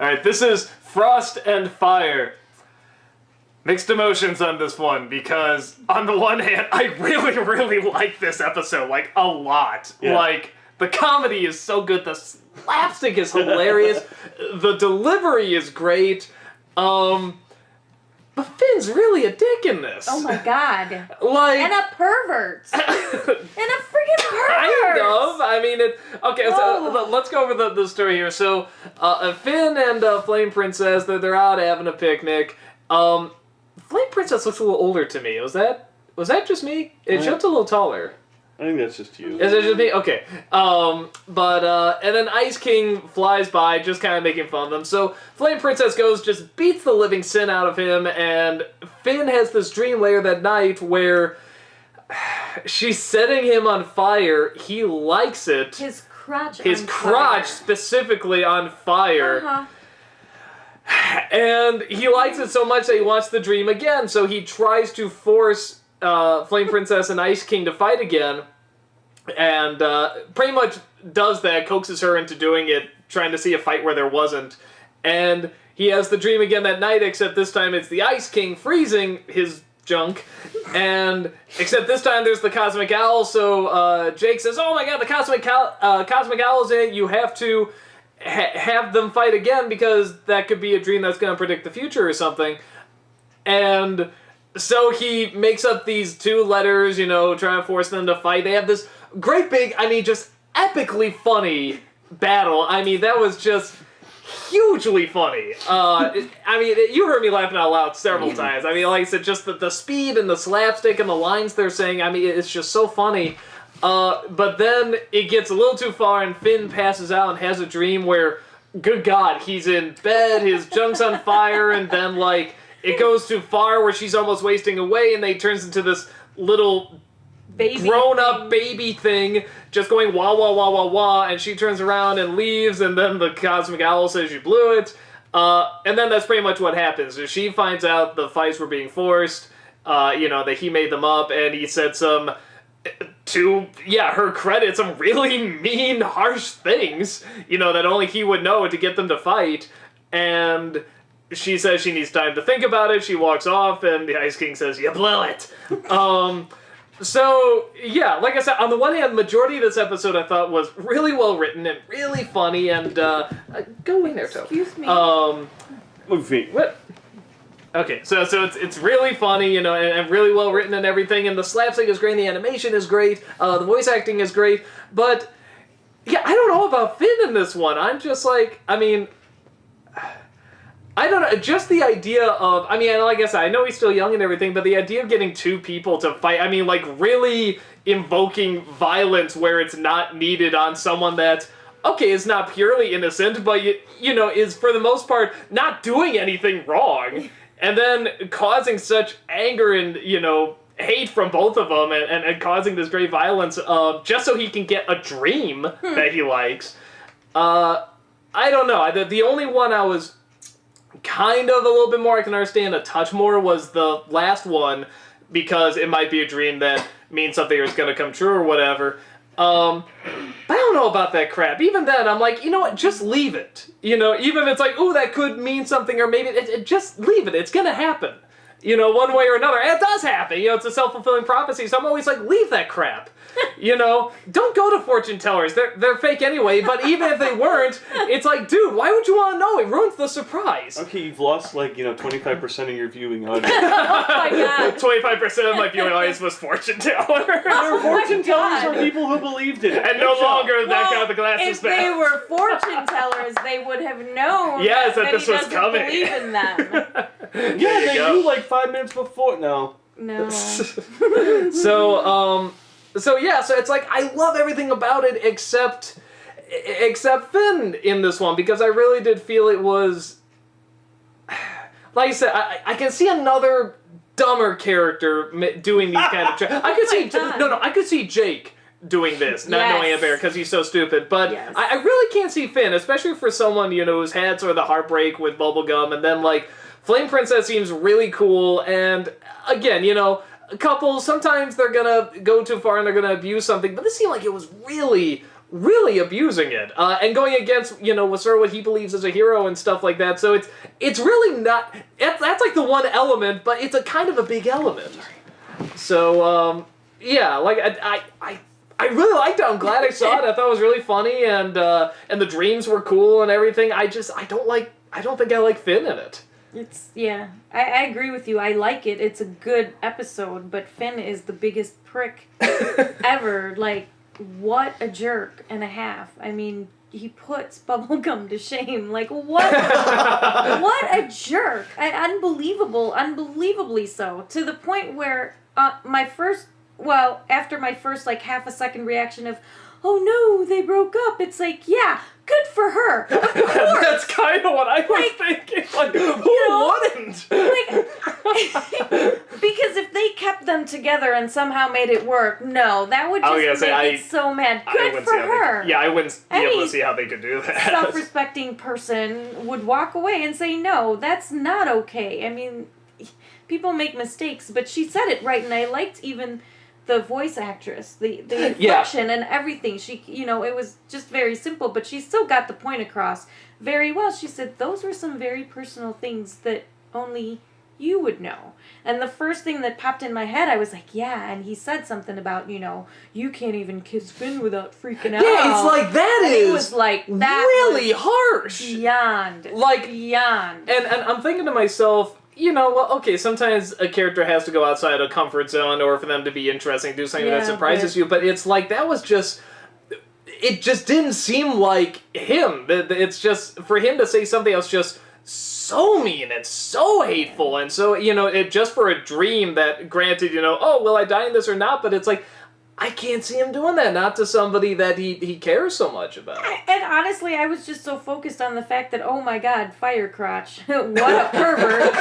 Alright, this is Frost and Fire. Mixed emotions on this one, because on the one hand, I really, really like this episode, like, a lot. Yeah. Like, the comedy is so good, the slapstick is hilarious, the delivery is great, but Finn's really a dick in this. Oh my god. Like... And a pervert. And a freaking pervert. Kind of. I mean, okay, so let's go over the story here. So, Finn and Flame Princess, they're out having a picnic. Flame Princess looks a little older to me. Was that just me? She looked a little taller. I think that's just you. Is it just me? Okay. And then Ice King flies by, just kind of making fun of them. So Flame Princess just beats the living sin out of him, and Finn has this dream later that night where she's setting him on fire. He likes it. His crotch Specifically on fire. Uh-huh. And he likes it so much that he wants the dream again, so he tries to force Flame Princess and Ice King to fight again, and pretty much does that, coaxes her into doing it, trying to see a fight where there wasn't, and he has the dream again that night, except this time it's the Ice King freezing his junk, and except this time there's the Cosmic Owl, so Jake says, oh my god, the Cosmic Owl's in it, you have to have them fight again, because that could be a dream that's going to predict the future or something, and... So he makes up these two letters, trying to force them to fight. They have this great big, just epically funny battle. That was just hugely funny. You heard me laughing out loud several times. Like I said, just the speed and the slapstick and the lines they're saying, it's just so funny. But then it gets a little too far and Finn passes out and has a dream where, good God, he's in bed, his junk's on fire, and then, it goes too far where she's almost wasting away, and then it turns into this little grown-up baby thing, just going wah, wah, wah, wah, wah, and she turns around and leaves, and then the Cosmic Owl says you blew it. And then that's pretty much what happens. She finds out the fights were being forced, that he made them up, and he said to her credit, some really mean, harsh things, that only he would know to get them to fight, and... She says she needs time to think about it, she walks off, and the Ice King says, you blew it! So, yeah, like I said, on the one hand, the majority of this episode I thought was really well written and really funny, and, go in there, Toe. Excuse me. What? Okay, so it's really funny, and really well written and everything, and the slapstick is great, the animation is great, the voice acting is great, but, yeah, I don't know about Finn in this one. I'm just I don't know, just the idea of, like I said, I know he's still young and everything, but the idea of getting two people to fight, really invoking violence where it's not needed on someone that, okay, is not purely innocent, but, is for the most part not doing anything wrong, and then causing such anger and, hate from both of them, and causing this great violence, just so he can get a dream that he likes. I don't know, the only one I was... kind of a little bit more, I can understand a touch more, was the last one, because it might be a dream that means something is going to come true or whatever. But I don't know about that crap. Even then, I'm like, you know what, just leave it. Even if it's like, ooh, that could mean something, or maybe, just leave it, it's going to happen. One way or another. And it does happen, it's a self-fulfilling prophecy, so I'm always like, leave that crap. Don't go to fortune tellers. They're fake anyway, but even if they weren't, it's like, dude, why would you want to know? It ruins the surprise. Okay, you've lost, 25% of your viewing audience. Oh my god. 25% of my viewing audience was fortune tellers. Fortune tellers are people who believed in it. And no longer that got the glasses if back. they were fortune tellers, they would have known that this was coming. Believe in them. Yeah, they knew 5 minutes before. No. So it's like, I love everything about it except Finn in this one, because I really did feel it was, like I said, I can see another dumber character doing these kind of I could see Jake doing this, not knowing Aunt Bear, because he's so stupid, but I really can't see Finn, especially for someone, who's had sort of the heartbreak with Bubblegum, and then, Flame Princess seems really cool, and, again, couples, sometimes they're gonna go too far and they're gonna abuse something, but this seemed like it was really, really abusing it and going against with sort of what he believes is a hero and stuff like that. So it's really not that's like the one element, but it's a kind of a big element. So yeah, like I really liked it. I'm glad I saw it. I thought it was really funny, and the dreams were cool and everything. I don't think I like Finn in it. I agree with you. I like it. It's a good episode, but Finn is the biggest prick ever. Like, what a jerk and a half. I mean, he puts Bubblegum to shame. Like, what? What a jerk. Unbelievably so. To the point where after my first, like, half a second reaction of, oh no, they broke up, it's like, yeah, good for her. Of course. That's kind of what I was thinking. Like, who wouldn't? Because if they kept them together and somehow made it work, no, that would just make it so mad. Good for her. I wouldn't be able to see how they could do that. Self-respecting person would walk away and say, no, that's not okay. I mean, people make mistakes, but she said it right, and I liked even the voice actress, the inflection and everything. She, it was just very simple, but she still got the point across very well. She said, those were some very personal things that only you would know. And the first thing that popped in my head, I was like, yeah, and he said something about, you can't even kiss Finn without freaking out. Yeah, it's like, it was like, that really harsh. Beyond. Beyond. And I'm thinking to myself, okay, sometimes a character has to go outside a comfort zone or for them to be interesting, do something that surprises you, but it's like, that was just, it just didn't seem like him. It's just, for him to say something else just so mean and so hateful, and so, it just for a dream that, granted, oh, will I die in this or not, but it's like, I can't see him doing that, not to somebody that he cares so much about. And honestly, I was just so focused on the fact that, oh my god, fire crotch. What a pervert.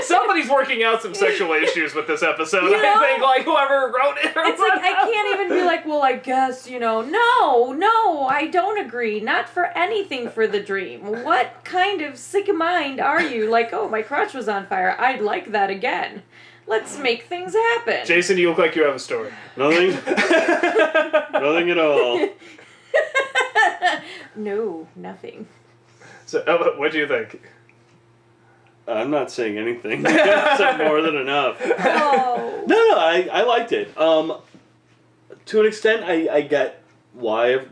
Somebody's working out some sexual issues with this episode, I think, like whoever wrote it. It's like, I can't even be like, well, I guess, no, I don't agree. Not for anything for the dream. What kind of sick mind are you? Like, oh, my crotch was on fire. I'd like that again. Let's make things happen. Jason, you look like you have a story. Nothing. Nothing at all. No, nothing. So, what do you think? I'm not saying anything. I said more than enough. Oh. No, I liked it. To an extent, I get why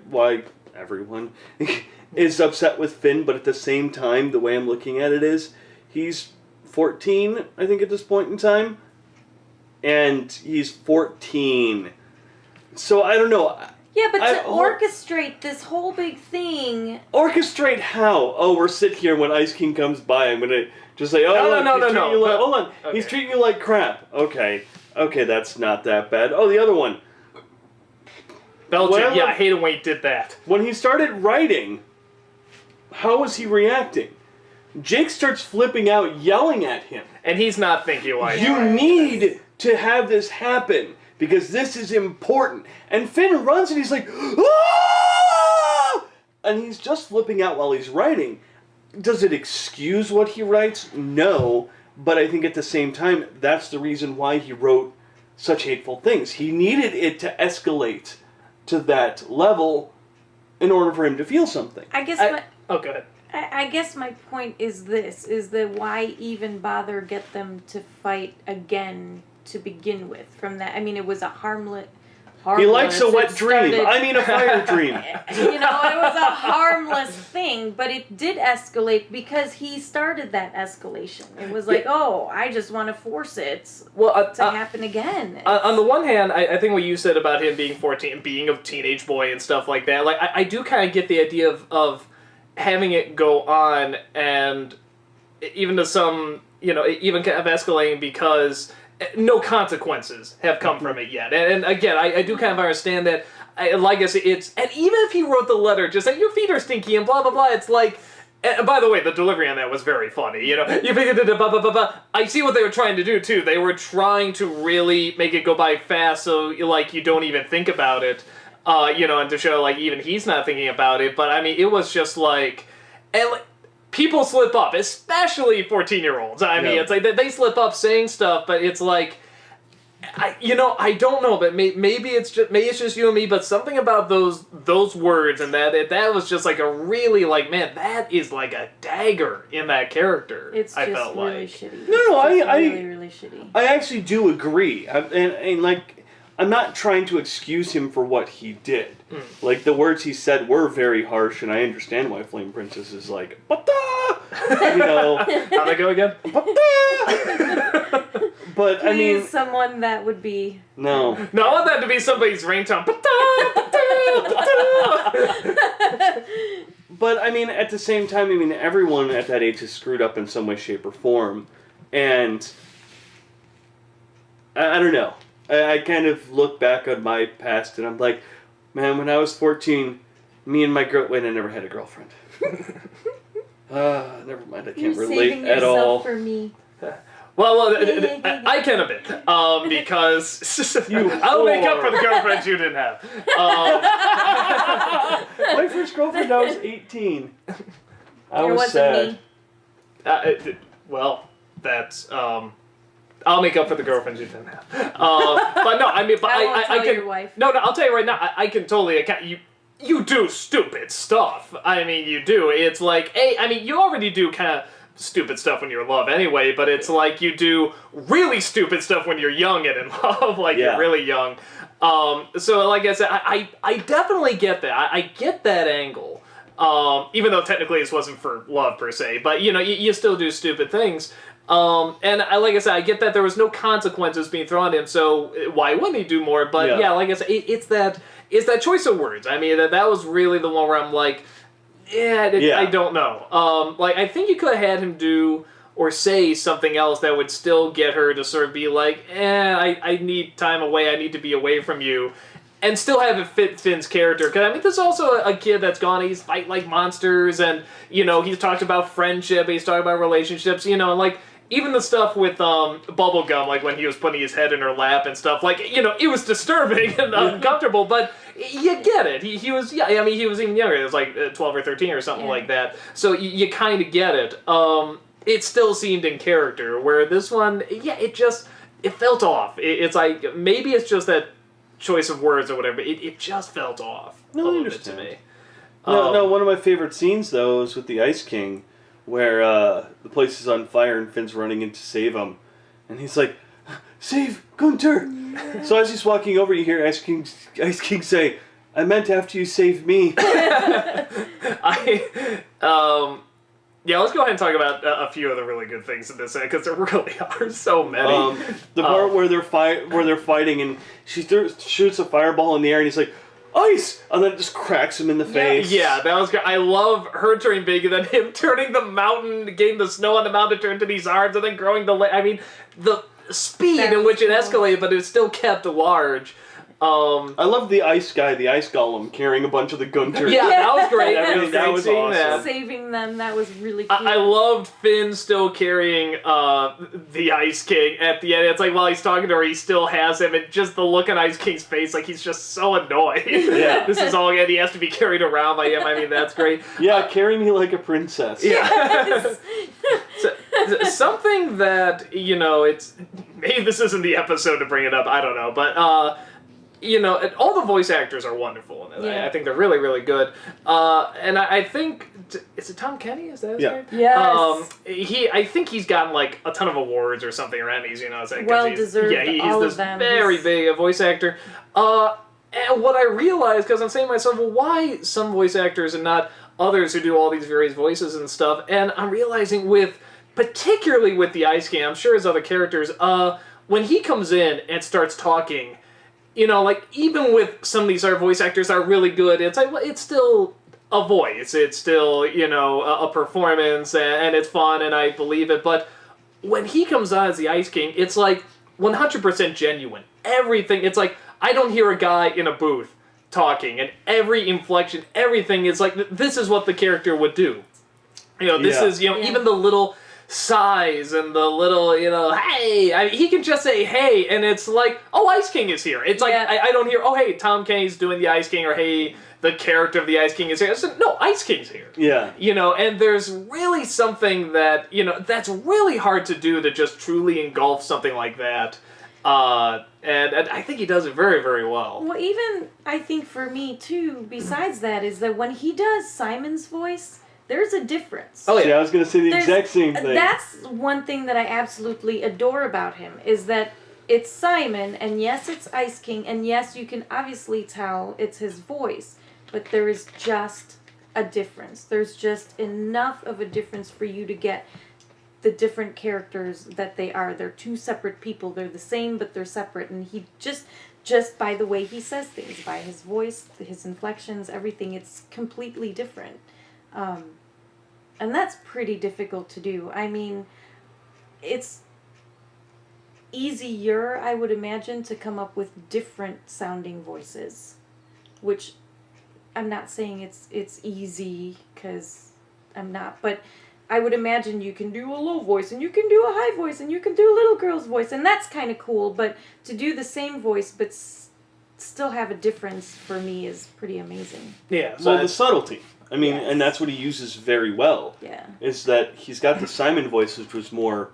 everyone is upset with Finn, but at the same time, the way I'm looking at it is, he's 14, I think, at this point in time. And he's 14. So, I don't know. Yeah, but to orchestrate this whole big thing... Orchestrate how? Oh, we're sitting here when Ice King comes by, I'm going to just say, oh, no. Hold on. Okay. He's treating you like crap. Okay, that's not that bad. Oh, the other one. Belgium, I hate it when he did that. When he started writing, how was he reacting? Jake starts flipping out, yelling at him. And he's not thinking like you need to have this happen, because this is important. And Finn runs and he's like, ah! And he's just flipping out while he's writing. Does it excuse what he writes? No. But I think at the same time, that's the reason why he wrote such hateful things. He needed it to escalate to that level in order for him to feel something. Oh, go ahead. I guess my point is this, is that why even bother get them to fight again to begin with from that? I mean, it was a harmless... He likes a wet dream. A fire dream. It was a harmless thing, but it did escalate because he started that escalation. It was like, I just want to force it to happen again. On the one hand, I think what you said about him being 14, being a teenage boy and stuff like that, like I do kind of get the idea of having it go on, and even to some, even kind of escalating because no consequences have come from it yet. And again, I do kind of understand that. Like I said, and even if he wrote the letter just saying your feet are stinky and blah blah blah, it's like. And by the way, the delivery on that was very funny. You I see what they were trying to do too. They were trying to really make it go by fast, so you don't even think about it. And to show, even he's not thinking about it. But, I mean, it was just, people slip up, especially 14-years-olds. I mean, it's like, they slip up saying stuff, but it's like, I don't know, but maybe it's just you and me. But something about those words and that was just like a really like, man, that is like a dagger in that character. It's I just felt really like. shitty. No, It's I just really shitty. I actually do agree, and like I'm not trying to excuse him for what he did. Like the words he said were very harsh, and I understand why Flame Princess is like, "Bata!" You know, How'd I go again? "Bata!" But I mean, Please, someone that would be. no. No, I want that to be somebody's ringtone. But I mean, at the same time, I mean, everyone at that age is screwed up in some way, shape, or form, and I don't know. I kind of look back on my past, and I'm like, man, when I was 14, me and my girl. Wait, I never had a girlfriend. Never mind. I can't You're relate saving at yourself all. for me. Well, I can a bit, because I'll make up for the girlfriends you didn't have. My first girlfriend, I was 18. I It was wasn't sad. me. Well, that's I'll make up for the girlfriends you didn't have. But no, I mean, but I won't I tell can. your wife. No, I'll tell you right now. I can totally account you. You do stupid stuff. I mean, you do. It's like, I mean, you already do kind of stupid stuff when you're in love anyway, but it's like you do really stupid stuff when you're young and in love, like Yeah. you're really young. So like I said, I definitely get that. I get that angle. Even though technically this wasn't for love per se, but you still do stupid things. And like I said, I get that there was no consequences being thrown at him, so why wouldn't he do more? But yeah, like I said, it's that choice of words. I mean, that was really the one where I'm like, I don't know. Like, I think you could have had him do or say something else that would still get her to sort of be like, I need time away, I need to be away from you. And still have it fit Finn's character. Because, I mean, there's also a kid that's gone, he's fighting like monsters, and, he's talked about friendship, he's talked about relationships, and like, even the stuff with Bubblegum, like when he was putting his head in her lap and stuff, like, it was disturbing and uncomfortable, but you get it. He was, I mean, he was even younger. It was like 12 or 13 or something like that. So you kind of get it. It still seemed in character, where this one, it felt off. It's like, maybe it's just that choice of words or whatever. It just felt off a little bit to me. No, one of my favorite scenes, though, is with the Ice King, where the place is on fire and Finn's running in to save him. And he's like, "Save Gunter!" So as he's walking over, you hear Ice King say, "I meant after you saved me." Let's go ahead and talk about a few of the really good things in this, because there really are so many. The part where they're fighting and she shoots a fireball in the air and he's like, "Ice!" And then it just cracks him in the face. Yeah, that was good. I love her turning big and then him turning the mountain, getting the snow on the mountain to turn to these arms and then growing I mean, the speed in which it escalated, but it still kept large. I love the ice guy, the ice golem, carrying a bunch of the Gunter. Yeah, that was great. That was seeing awesome. that. Saving them, that was really cute. I loved Finn still carrying the Ice King at the end. It's like while he's talking to her, he still has him, and just the look on Ice King's face, like he's just so annoyed. Yeah. This is all again. He has to be carried around by him. I mean, that's great. Yeah, carry me like a princess. Yeah. Something that, it's... Maybe this isn't the episode to bring it up, I don't know, but, all the voice actors are wonderful in it. Yeah. I think they're really, really good. And I think... Is it Tom Kenny? Is that his name? Yes. I think he's gotten, like, a ton of awards or something, or Emmys, Well-deserved, Yeah, he's all this of them. very big voice actor. And what I realized, because I'm saying to myself, well, why some voice actors and not others who do all these various voices and stuff? And I'm realizing particularly with the Ice King, I'm sure his other characters, when he comes in and starts talking, like, even with some of these other voice actors are really good, it's like, well, it's still a voice. It's still, a performance, and it's fun, and I believe it. But when he comes on as the Ice King, it's like 100% genuine. Everything, it's like, I don't hear a guy in a booth talking, and every inflection, everything is like, this is what the character would do. This is, even the little sighs and the little, hey, he can just say hey, and it's like, oh, Ice King is here. It's like, I don't hear, oh, hey, Tom Kenny's doing the Ice King, or hey, the character of the Ice King is here. It's like, no, Ice King's here. Yeah. And there's really something that, that's really hard to do, to just truly engulf something like that. And I think he does it very, very well. Well, even I think for me too, besides that, is that when he does Simon's voice, there's a difference. Oh, See, I was going to say the exact same thing. That's one thing that I absolutely adore about him, is that it's Simon, and yes, it's Ice King, and yes, you can obviously tell it's his voice, but there is just a difference. There's just enough of a difference for you to get the different characters that they are. They're two separate people. They're the same, but they're separate, and he just by the way he says things, by his voice, his inflections, everything, it's completely different. And that's pretty difficult to do. I mean, it's easier, I would imagine, to come up with different sounding voices, which I'm not saying it's easy, because I'm not, but I would imagine you can do a low voice, and you can do a high voice, and you can do a little girl's voice, and that's kind of cool, but to do the same voice but still have a difference, for me, is pretty amazing. Yeah. So Well, the subtlety. I mean, Yes. and that's what he uses very well. Yeah. Is that he's got the Simon voice, which was more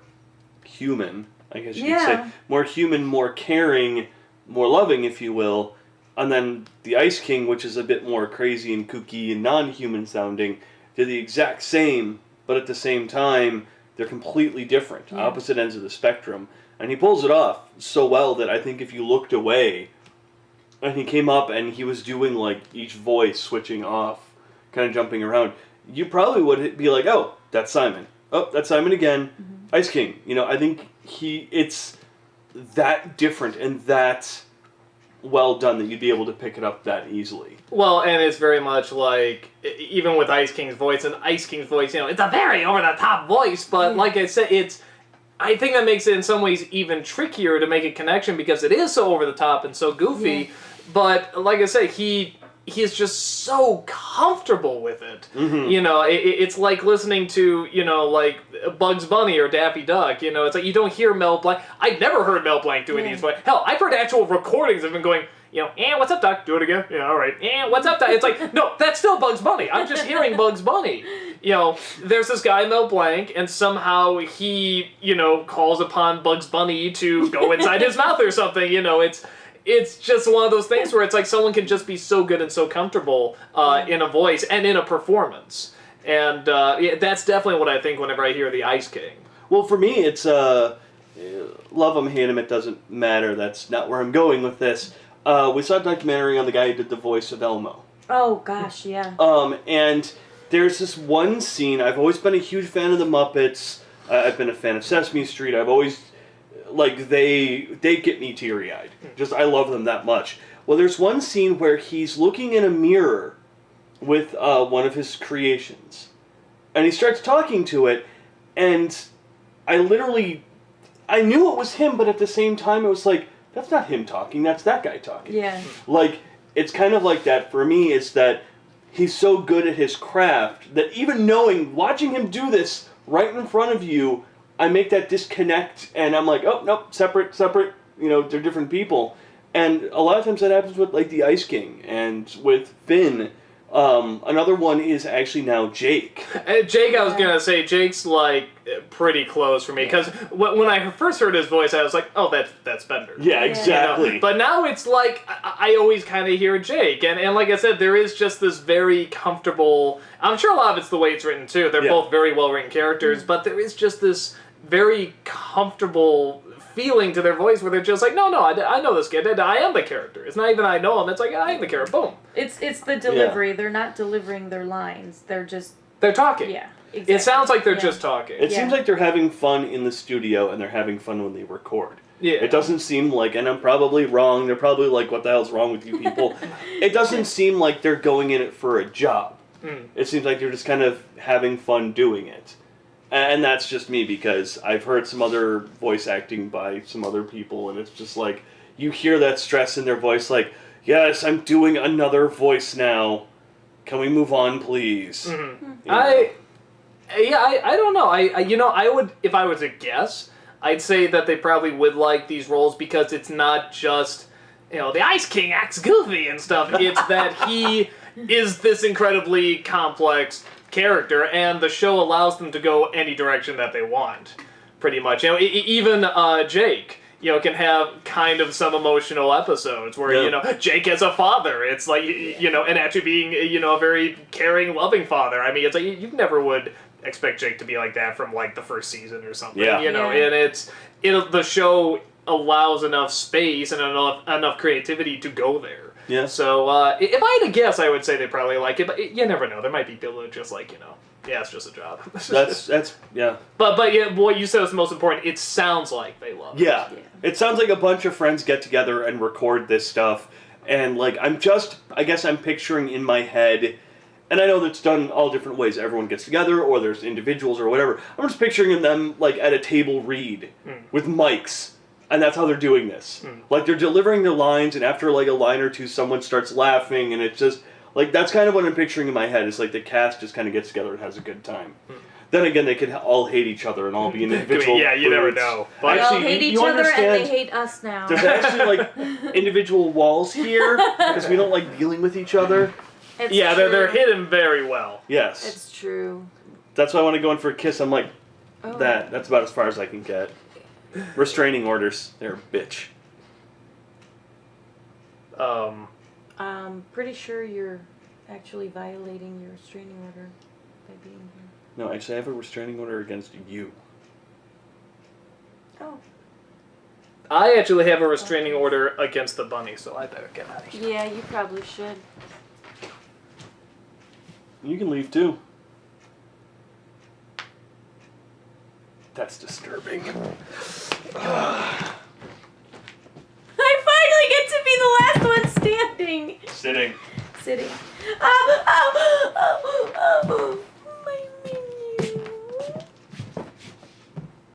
human, I guess you could Yeah. say. More human, more caring, more loving, if you will. And then the Ice King, which is a bit more crazy and kooky and non-human sounding, they're the exact same, but at the same time, they're completely different, Yeah. opposite ends of the spectrum. And he pulls it off so well that I think if you looked away, and he came up and he was doing like each voice switching off, kind of jumping around, you probably would be like, oh, that's Simon. Oh, that's Simon again. Mm-hmm. Ice King. You know, I think it's that different and that well done that you'd be able to pick it up that easily. Well, and it's very much like, even with Ice King's voice, it's a very over-the-top voice, but like I said, I think that makes it in some ways even trickier to make a connection, because it is so over-the-top and so goofy, Yeah. but like I say, he is just so comfortable with it. Mm-hmm. You know, it's like listening to, like Bugs Bunny or Daffy Duck. You know, it's like you don't hear Mel Blanc. I've never heard Mel Blanc doing these voices. Hell, I've heard actual recordings of him going, what's up, Duck? Do it again. Yeah, all right. What's up, Duck? It's like, no, that's still Bugs Bunny. I'm just hearing Bugs Bunny. There's this guy, Mel Blanc, and somehow he, calls upon Bugs Bunny to go inside his mouth or something. It's just one of those things where it's like someone can just be so good and so comfortable in a voice and in a performance. And that's definitely what I think whenever I hear the Ice King. Well, for me, it's love him, hate him, it doesn't matter. That's not where I'm going with this. We saw a documentary on the guy who did the voice of Elmo. Oh, gosh, yeah. And there's this one scene. I've always been a huge fan of the Muppets. I've been a fan of Sesame Street. I've always, they get me teary-eyed. Just, I love them that much. Well, there's one scene where he's looking in a mirror with one of his creations. And he starts talking to it, and I knew it was him, but at the same time it was like, that's not him talking, that's that guy talking. Yeah. It's kind of like that for me, is that he's so good at his craft that even watching him do this right in front of you, I make that disconnect, and I'm like, oh, nope, separate, they're different people. And a lot of times that happens with, the Ice King, and with Finn. Another one is actually now Jake. Jake, I was gonna say, Jake's pretty close for me, because when I first heard his voice, I was like, oh, that's Bender. Yeah, exactly. But now it's like, I always kind of hear Jake, and like I said, there is just this very comfortable, I'm sure a lot of it's the way it's written too, they're both very well written characters, but there is just this very comfortable feeling to their voice where they're just like, no, I know this kid, I am the character. It's not even I know him, it's like, I am the character, boom. It's the delivery. They're not delivering their lines. They're talking. Yeah, exactly. It sounds like they're just talking. It seems like they're having fun in the studio, and they're having fun when they record. Yeah. It doesn't seem like, and I'm probably wrong, they're probably like, what the hell's wrong with you people? It doesn't seem like they're going in it for a job. It seems like they're just kind of having fun doing it. And that's just me, because I've heard some other voice acting by some other people, and it's just like, you hear that stress in their voice, like, yes, I'm doing another voice now. Can we move on, please? Mm-hmm. I don't know. I would, if I was to guess, I'd say that they probably would like these roles because it's not just, the Ice King acts goofy and stuff. It's that he is this incredibly complex character, and the show allows them to go any direction that they want, pretty much. Even Jake, can have kind of some emotional episodes where, Yeah. Jake as a father, it's like, and actually being, a very caring, loving father. I mean, it's like, you never would expect Jake to be like that from, like, the first season or something, Yeah. and the show allows enough space and enough creativity to go there. Yeah. So, if I had to guess, I would say they probably like it, but you never know. There might be people that are just like, yeah, it's just a job. That's yeah. But yeah, what you said was the most important. It sounds like they love it. Yeah. It sounds like a bunch of friends get together and record this stuff. And, like, I guess I'm picturing in my head, and I know that's done all different ways. Everyone gets together, or there's individuals or whatever. I'm just picturing them, like, at a table read with mics. And that's how they're doing this. Like, they're delivering their lines, and after, like, a line or two, someone starts laughing, and it's just, like, that's kind of what I'm picturing in my head. It's like the cast just kind of gets together and has a good time. Then again, they could all hate each other and all be in individual Yeah, you never groups. know. They all Actually, hate you each other and understand they hate us now. there's actually, like, individual walls here, because we don't like dealing with each other. It's Yeah, they're true. hidden very well. Yes. It's true. That's why I want to go in for a kiss. I'm like, Oh. that's about as far as I can get. Restraining orders. They're a bitch. Pretty sure you're actually violating your restraining order by being here. No, actually, I have a restraining order against you. Oh. I actually have a restraining order against the bunny, so I better get out of here. Yeah, you probably should. You can leave too. That's disturbing. I finally get to be the last one standing. Sitting. Sitting.